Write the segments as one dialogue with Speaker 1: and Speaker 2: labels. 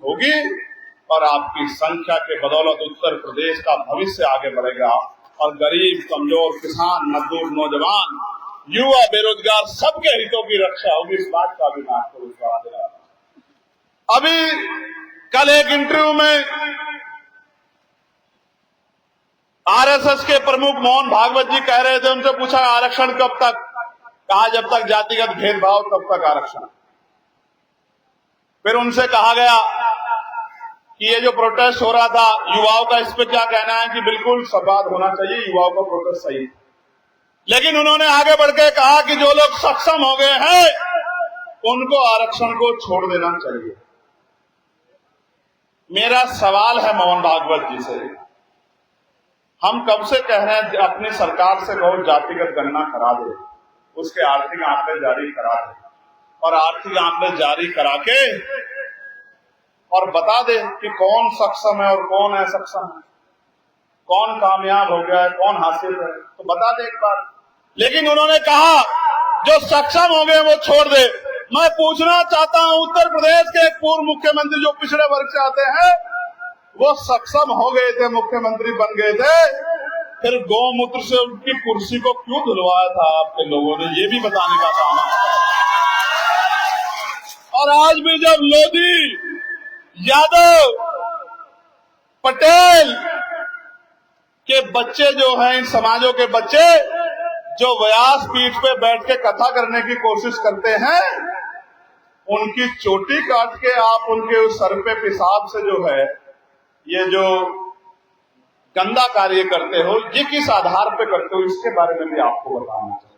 Speaker 1: होगी और आपकी संख्या के बदौलत उत्तर प्रदेश का भविष्य आगे बढ़ेगा और गरीब, कमजोर, किसान, मजदूर, नौजवान, युवा, बेरोजगार सबके हितों की रक्षा होगी। इस बात का भी मैं आपको विश्वास दिला रहा हूं। अभी कल एक इंटरव्यू में आरएसएस के प्रमुख मोहन भागवत जी कह रहे थे, उनसे पूछा आरक्षण कब तक, कहा जब तक जातिगत भेदभाव तब तक आरक्षण। फिर उनसे कहा गया कि ये जो प्रोटेस्ट हो रहा था युवाओं का, इस पे क्या कहना है कि बिल्कुल संवाद होना चाहिए, युवाओं का प्रोटेस्ट सही। लेकिन उन्होंने आगे बढ़ के कहा कि जो लोग सक्षम हो गए हैं उनको आरक्षण को छोड़ देना चाहिए। मेरा सवाल है मोहन भागवत जी से, हम कब से कह रहे हैं अपनी सरकार से कहो जातिगत गणना करा दे, उसके आर्थिक आंकड़े जारी करा दे और आर्थिक आंकड़े जारी करा के और बता दे कि कौन सक्षम है और कौन असक्षम है, कौन कामयाब हो गया है, कौन हासिल है, तो बता दे एक बार। लेकिन उन्होंने कहा जो सक्षम हो गए वो छोड़ दे। मैं पूछना चाहता हूं, उत्तर प्रदेश के एक पूर्व मुख्यमंत्री जो पिछड़े वर्ग से आते हैं, वो सक्षम हो गए थे, मुख्यमंत्री बन गए थे, फिर गौमूत्र से उनकी कुर्सी को क्यों धुलवाया था आपके लोगों ने, ये भी बताने का काम है। और आज भी जब लोधी, यादव, पटेल के बच्चे जो हैं, इन समाजों के बच्चे जो व्यास पीठ पे बैठ के कथा करने की कोशिश करते हैं, उनकी चोटी काट के आप उनके उस सर पे पेशाब से जो है ये जो गंदा कार्य करते हो, ये किस आधार पे करते हो, इसके बारे में भी आपको बताना चाहिए।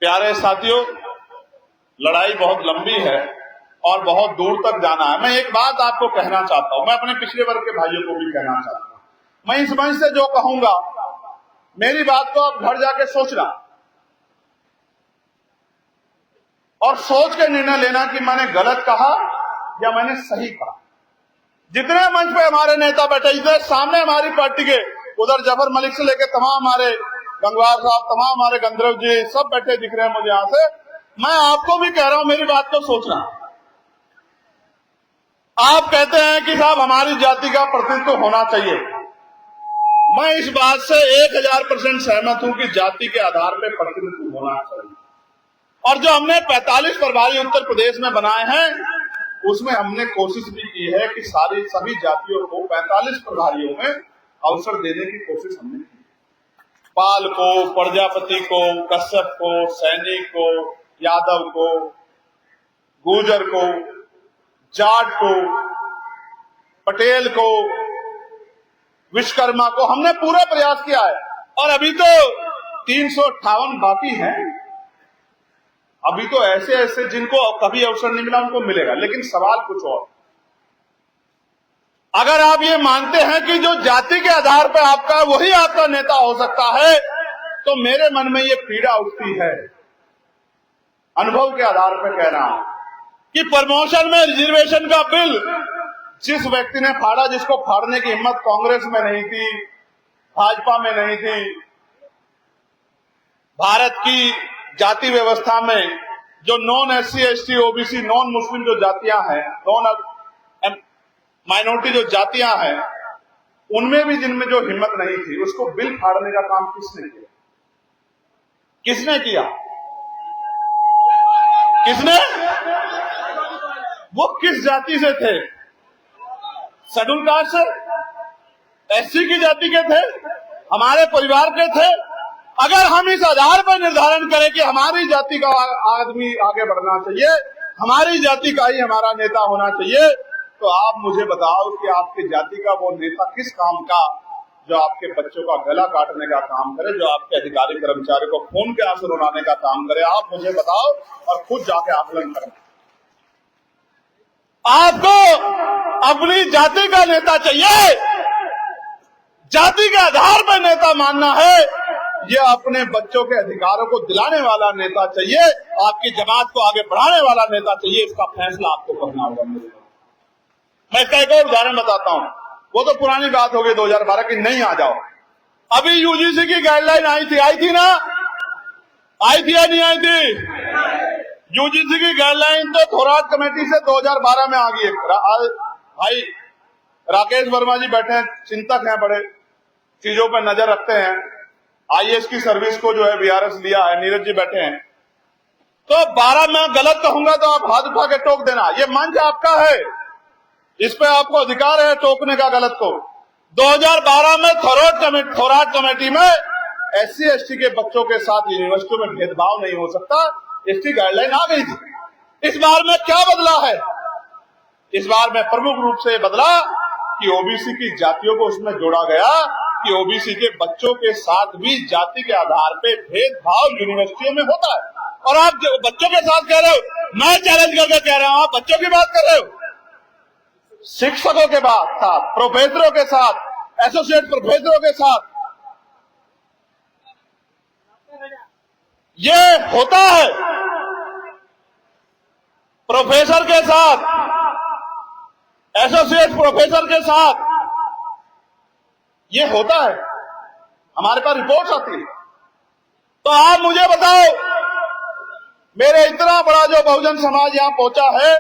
Speaker 1: प्यारे साथियों, लड़ाई बहुत लंबी है और बहुत दूर तक जाना है। मैं एक बात आपको कहना चाहता हूं, मैं अपने पिछले वर्ग के भाइयों को भी कहना चाहता हूं, मैं इस मंच से जो कहूंगा मेरी बात को आप घर जाके सोचना और सोच के निर्णय लेना कि मैंने गलत कहा या मैंने सही कहा। जितने मंच पे हमारे नेता बैठे, इधर सामने हमारी पार्टी के, उधर जफर मलिक से लेकर तमाम हमारे गंगवार साहब, तमाम हमारे गंधर्व जी, सब बैठे दिख रहे हैं मुझे यहां से। मैं आपको भी कह रहा हूं, मेरी बात को सोचना। आप कहते हैं कि साहब हमारी जाति का प्रतिनिधित्व होना चाहिए, मैं इस बात से 1000% सहमत हूं कि जाति के आधार पर प्रतिनिधित्व होना चाहिए। और जो हमने 45 प्रभारी उत्तर प्रदेश में बनाए हैं, उसमें हमने कोशिश भी की है कि सभी जातियों को 45 प्रभारियों में अवसर देने की कोशिश हमने की। पाल को, प्रजापति को, कश्यप को, सैनिक को, यादव को, गुर्जर को, जाट को, पटेल को, विश्वकर्मा को, हमने पूरा प्रयास किया है। और अभी तो 358 बाकी हैं। अभी तो ऐसे ऐसे जिनको कभी अवसर नहीं मिला उनको मिलेगा। लेकिन सवाल कुछ और, अगर आप ये मानते हैं कि जो जाति के आधार पर आपका वही आपका नेता हो सकता है, तो मेरे मन में ये पीड़ा उठती है, अनुभव के आधार पर कह रहा हूं, कि प्रमोशन में रिजर्वेशन का बिल जिस व्यक्ति ने फाड़ा, जिसको फाड़ने की हिम्मत कांग्रेस में नहीं थी, भाजपा में नहीं थी, भारत की जाति व्यवस्था में जो non SC ST OBC non Muslim जो जातियां हैं, नॉन माइनॉरिटी जो जातियां हैं, उनमें भी जिनमें जो हिम्मत नहीं थी, उसको बिल फाड़ने का काम किसने किया? किसने किया? किसने? वो किस जाति से थे? शेड्यूल कास्ट से, SC की जाति के थे, हमारे परिवार के थे। अगर हम इस आधार पर निर्धारण करें कि हमारी जाति का आदमी आगे बढ़ना चाहिए, हमारी जाति का ही हमारा नेता होना चाहिए, तो आप मुझे बताओ कि आपकी जाति का वो नेता किस काम का, जो आपके बच्चों का गला काटने का काम करे, जो आपके अधिकारी कर्मचारी को खून के आंसू रुलाने का काम करे, आप मुझे बताओ और खुद जाके आकलन करें। आपको अपनी जाति का नेता चाहिए, जाति के आधार पर नेता मानना है, ये अपने बच्चों के अधिकारों को दिलाने वाला नेता चाहिए, आपकी जमात को आगे बढ़ाने वाला नेता चाहिए, इसका फैसला आपको करना होगा। मैं इसका एक और उदाहरण बताता हूं, वो तो पुरानी बात हो गई 2012 की, नहीं आ जाओ। अभी UGC की गाइडलाइन आई थी ना? आई थी या नहीं आई थी? यूजीसी की गाइडलाइन तो थोराट कमेटी से 2012 में आ गई है। भाई राकेश वर्मा जी बैठे हैं, चिंतक हैं, बड़े चीजों पर नजर रखते हैं। आईएएस की सर्विस को जो है बीआरएस लिया है, नीरज जी बैठे हैं। तो 12 में गलत कहूंगा तो आप हाथ उठा के टोक देना, ये मंच आपका है, इस पे आपको अधिकार है टोकने का गलत को। 2012 में थोराट कमेटी में SC ST के बच्चों के साथ यूनिवर्सिटियों में भेदभाव नहीं हो सकता, इसकी गाइडलाइन आ गई थी। इस बार में क्या बदला है? इस बार में प्रमुख रूप से बदला कि ओबीसी की जातियों को उसमें जोड़ा गया कि ओबीसी के बच्चों के साथ भी जाति के आधार पे भेदभाव यूनिवर्सिटियों में होता है। और आप जो बच्चों के साथ कह रहे हो, मैं चैलेंज करके कह रहा हूं, आप बच्चों की बात कर रहे हो, शिक्षकों के साथ, प्रोफेसरों के साथ, एसोसिएट प्रोफेसरों के साथ ये होता है। प्रोफेसर के साथ, एसोसिएट प्रोफेसर के साथ ये होता है, हमारे पास रिपोर्ट्स आती है। तो आप मुझे बताओ, मेरे इतना बड़ा जो बहुजन समाज यहां पहुंचा है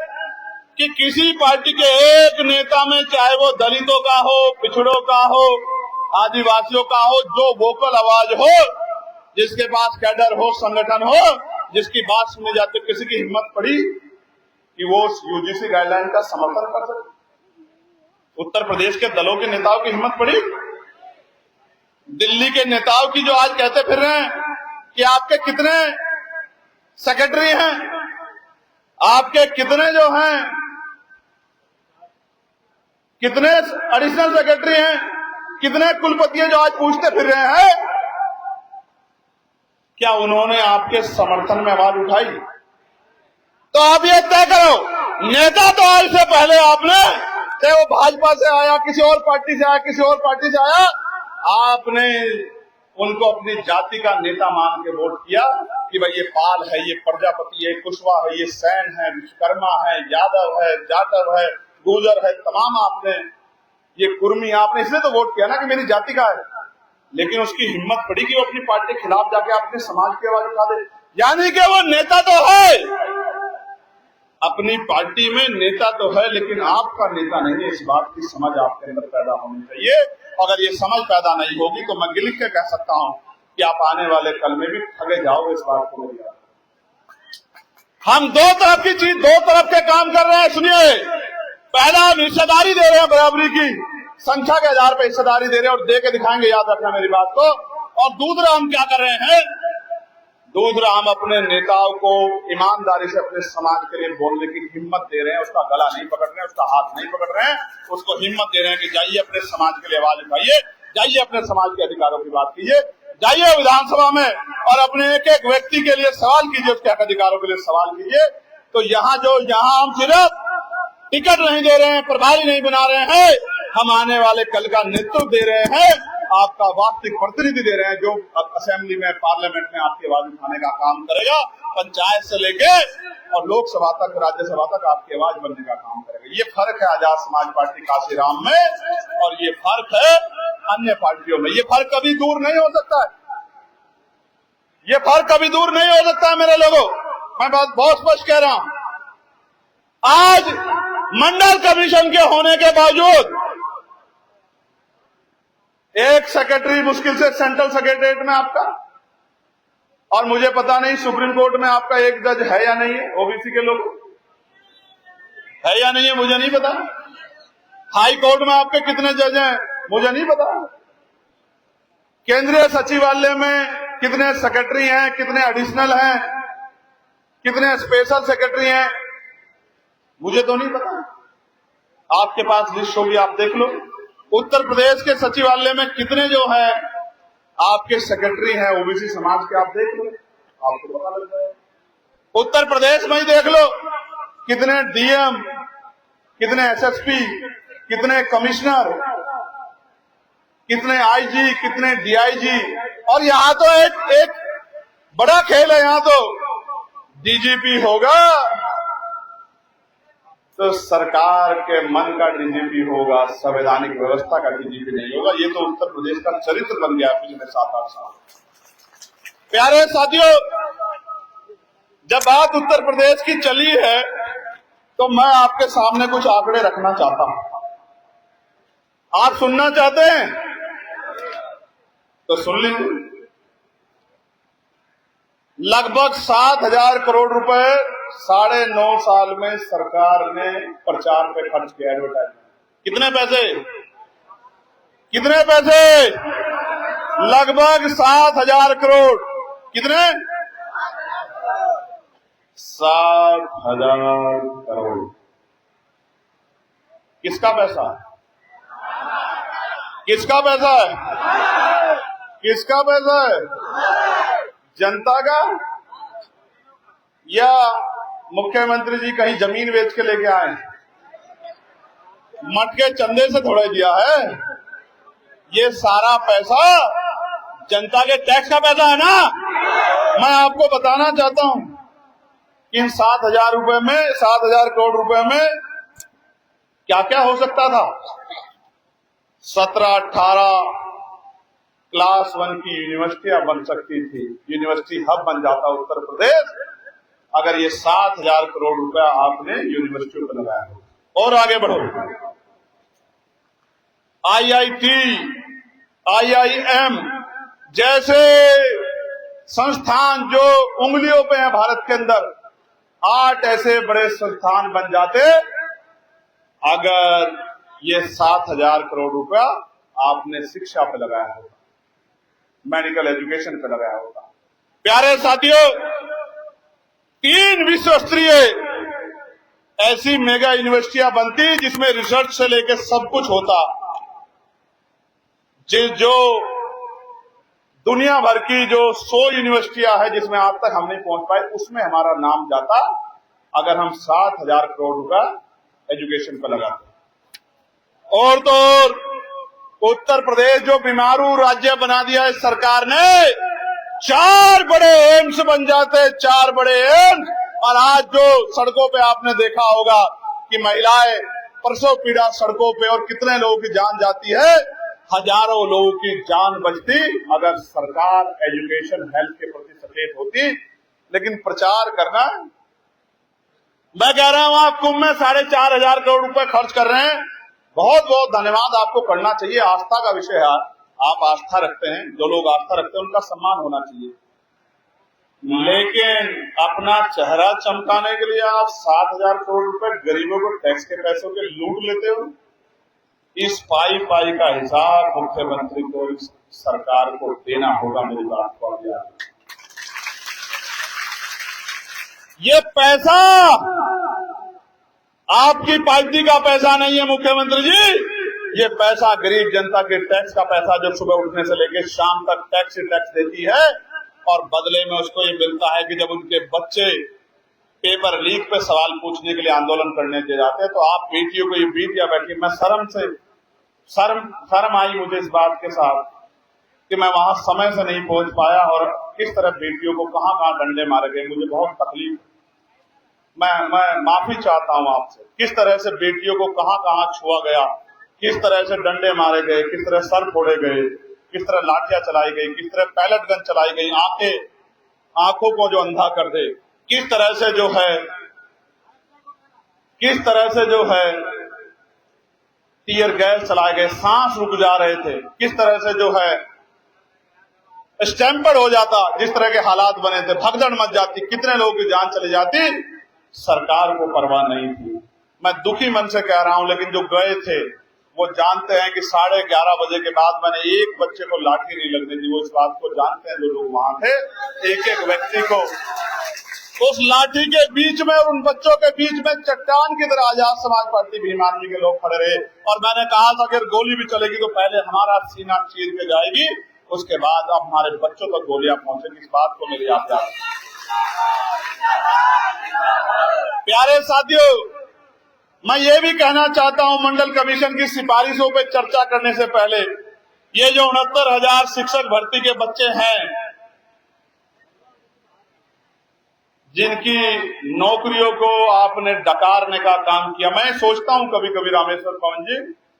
Speaker 1: कि किसी पार्टी के एक नेता में, चाहे वो दलितों का हो, पिछड़ों का हो, आदिवासियों का हो, जो वोकल आवाज हो, जिसके पास कैडर हो, संगठन हो, जिसकी बात सुनी जाती, किसी की हिम्मत पड़ी कि वो यूजीसी गाइडलाइन का समर्थन कर सके? उत्तर प्रदेश के दलों के नेताओं की हिम्मत पड़ी? दिल्ली के नेताओं की जो आज कहते फिर रहे हैं कि आपके कितने सेक्रेटरी हैं, आपके कितने जो हैं, कितने एडिशनल सेक्रेटरी हैं, कितने कुलपति जो आज पूछते फिर रहे हैं, क्या उन्होंने आपके समर्थन में आवाज उठाई? तो आप ये तय करो, नेता तो आज से पहले आपने, चाहे वो भाजपा से आया, किसी और पार्टी से आया, किसी और पार्टी से आया, आपने उनको अपनी जाति का नेता मान के वोट किया कि भाई ये पाल है, ये प्रजापति है, कुशवाहा है, ये सैन है, विश्वकर्मा है, यादव है, जाटव है, गुर्जर है, तमाम आपने, ये कुर्मी, आपने इसलिए तो वोट किया ना कि मेरी जाति का है। लेकिन उसकी हिम्मत पड़ी कि वो अपनी पार्टी के खिलाफ जाके अपने समाज की आवाज उठा दे। यानी कि वो नेता तो है, अपनी पार्टी में नेता तो है, लेकिन आपका नेता नहीं है। इस बात की समझ आपके अंदर पैदा होनी चाहिए। अगर ये समझ पैदा नहीं होगी तो मैं गिल के कह सकता हूं कि आप आने वाले कल में भी ठगे जाओगे। इस बात को हम दो तरफ की चीज, दो तरफ के काम कर रहे हैं। सुनिए, पहला हम हिस्सेदारी दे रहे हैं, बराबरी की संख्या के आधार पर हिस्सेदारी दे रहे हैं और दे के दिखाएंगे, याद रखना मेरी बात को। और दूसरा हम क्या कर रहे हैं, दूसरा हम अपने नेताओं को ईमानदारी से अपने समाज के लिए बोलने की हिम्मत दे रहे हैं। उसका गला नहीं पकड़ रहे हैं, उसका हाथ नहीं पकड़ रहे हैं, उसको हिम्मत दे रहे हैं कि जाइए अपने समाज के लिए आवाज उठाइए, जाइए अपने समाज के अधिकारों की बात कीजिए, जाइए विधानसभा में और अपने एक एक व्यक्ति के लिए सवाल कीजिए, उसके हक अधिकारों के लिए सवाल कीजिए। तो यहाँ हम सिर्फ टिकट नहीं दे रहे हैं, प्रभारी नहीं बना रहे हैं, हम आने वाले कल का नेतृत्व दे रहे हैं, आपका वास्तविक प्रतिनिधि दे रहे हैं, जो असेंबली में, पार्लियामेंट में आपकी आवाज उठाने का काम करेगा, पंचायत से लेके और लोकसभा तक, राज्यसभा तक आपकी आवाज बनने का काम करेगा। ये फर्क है आजाद समाज पार्टी काशीराम में और ये फर्क है अन्य पार्टियों में। ये फर्क कभी दूर नहीं हो सकता है, ये फर्क कभी दूर नहीं हो सकता है मेरे लोगों। मैं बात बहुत स्पष्ट कह रहा हूं। आज मंडल कमीशन के होने के बावजूद एक सेक्रेटरी मुश्किल से सेंट्रल सेक्रेटरीट में आपका, और मुझे पता नहीं सुप्रीम कोर्ट में आपका एक जज है या नहीं है, ओबीसी के लोग है या नहीं है मुझे नहीं पता। हाई कोर्ट में आपके कितने जज हैं मुझे नहीं पता। केंद्रीय सचिवालय में कितने सेक्रेटरी हैं, कितने एडिशनल हैं, कितने स्पेशल सेक्रेटरी हैं, मुझे तो नहीं पता। आपके पास लिस्ट होगी, आप देख लो। उत्तर प्रदेश के सचिवालय में कितने जो है आपके सेक्रेटरी हैं ओबीसी समाज के, आप देख लो, आपको पता लग जाएगा। उत्तर प्रदेश में ही देख लो कितने डीएम, कितने एसएसपी, कितने कमिश्नर, कितने आईजी, कितने डीआईजी। और यहाँ तो एक बड़ा खेल है, यहाँ तो डीजीपी होगा तो सरकार के मन का डीजीपी होगा, संवैधानिक व्यवस्था का डीजीपी नहीं होगा। ये तो उत्तर प्रदेश का चरित्र बन गया पिछले 7-8 साल। प्यारे साथियों, जब बात उत्तर प्रदेश की चली है तो मैं आपके सामने कुछ आंकड़े रखना चाहता हूं। आप सुनना चाहते हैं तो सुन लीजिए। लगभग 7,000 करोड़ रुपए 9.5 साल में सरकार ने प्रचार पे खर्च किया, एडवर्टाइजमेंट। कितने पैसे? कितने पैसे? लगभग 7,000 करोड़। कितने? 7,000 करोड़। किसका पैसा? किसका पैसा है? किसका पैसा है? जनता का? या मुख्यमंत्री जी कहीं जमीन बेच के लेके आए? मट के चंदे से थोड़ा दिया है। ये सारा पैसा जनता के टैक्स का पैसा है ना। मैं आपको बताना चाहता हूं कि इन 7,000 रुपए में, 7,000 करोड़ रुपए में क्या क्या हो सकता था। 17-18 क्लास 1 की यूनिवर्सिटियां बन सकती थी। यूनिवर्सिटी हब बन जाता उत्तर प्रदेश अगर ये 7,000 करोड़ रुपया आपने यूनिवर्सिटियों पर लगाया हो। और आगे बढ़ो। IIT, IIM जैसे संस्थान जो उंगलियों पे हैं भारत के अंदर, 8 ऐसे बड़े संस्थान बन जाते अगर ये 7,000 करोड़ रुपया आपने शिक्षा पे लगाया होगा, मेडिकल एजुकेशन पे लगाया होगा। प्यारे साथियों, 3 विश्व स्तरीय ऐसी मेगा यूनिवर्सिटियां बनती जिसमें रिसर्च से लेकर सब कुछ होता। जो दुनिया भर की जो 100 यूनिवर्सिटियां हैं जिसमें आज तक हम नहीं पहुंच पाए, उसमें हमारा नाम जाता अगर हम 7,000 करोड़ रुपया एजुकेशन पर लगाते। और तो और उत्तर प्रदेश जो बीमारू राज्य बना दिया है सरकार ने, 4 बड़े एम्स बन जाते, 4 बड़े एम्स। और आज जो सड़कों पे आपने देखा होगा कि महिलाएं प्रसव पीड़ा सड़कों पे, और कितने लोगों की जान जाती है, हजारों लोगों की जान बचती अगर सरकार एजुकेशन हेल्थ के प्रति सचेत होती। लेकिन प्रचार करना, मैं कह रहा हूं आप कुंभ में 4,500 करोड़ रुपए खर्च कर रहे हैं, बहुत बहुत धन्यवाद आपको करना चाहिए। आस्था का विषय है, आप आस्था रखते हैं, जो लोग आस्था रखते हैं उनका सम्मान होना चाहिए। लेकिन अपना चेहरा चमकाने के लिए आप 7,000 करोड़ रुपए गरीबों को टैक्स के पैसों के लूट लेते हो। इस पाई पाई का हिसाब मुख्यमंत्री को, इस सरकार को देना होगा। मेरी बात को आप याद, ये पैसा आपकी पार्टी का पैसा नहीं है मुख्यमंत्री जी, ये पैसा गरीब जनता के टैक्स का पैसा, जो सुबह उठने से लेकर शाम तक टैक्स ही टैक्स देती है। और बदले में उसको ये मिलता है कि जब उनके बच्चे पेपर लीक पे सवाल पूछने के लिए आंदोलन करने के जाते हैं तो आप बेटियों को ये बेटियां बैठी। मैं शर्म आई मुझे इस बात के साथ कि मैं वहां समय से नहीं पहुंच पाया और किस तरह बेटियों को कहां कहां डंडे मारे गए, मुझे बहुत तकलीफ। मैं माफी चाहता हूं आपसे। किस तरह से बेटियों को कहां कहां छुआ गया, किस तरह से डंडे मारे गए, किस तरह सर फोड़े गए, किस तरह लाठियां चलाई गई, किस तरह पैलेट गन चलाई गई, आंखों को जो अंधा कर दे, किस तरह से जो है टीयर गैस चलाए गए, सांस रुक जा रहे थे, किस तरह से जो है स्टैंपर्ड हो जाता, जिस तरह के हालात बने थे, भगदड़ मच जाती, कितने लोगों की जान चली जाती, सरकार को परवाह नहीं थी। मैं दुखी मन से कह रहा हूं, लेकिन जो गए थे वो जानते हैं कि 11:30 बजे के बाद मैंने एक बच्चे को लाठी नहीं लगने दी। वो इस बात को जानते हैं जो लोग वहां थे। एक एक व्यक्ति को उस लाठी के बीच में और उन बच्चों के बीच में चट्टान की तरह आजाद समाज पार्टी भीम आर्मी के लोग खड़े रहे। और मैंने कहा था अगर गोली भी चलेगी तो पहले हमारा सीना चीर के जाएगी, उसके बाद अब हमारे बच्चों तक गोलियां पहुंचेगी। इस बात को मेरी आप याद रखें। प्यारे साथियों, मैं ये भी कहना चाहता हूं, मंडल कमीशन की सिफारिशों पे चर्चा करने से पहले, ये जो 69,000 शिक्षक भर्ती के बच्चे हैं जिनकी नौकरियों को आपने डकारने का काम किया, मैं सोचता हूं कभी कभी रामेश्वर पवन जी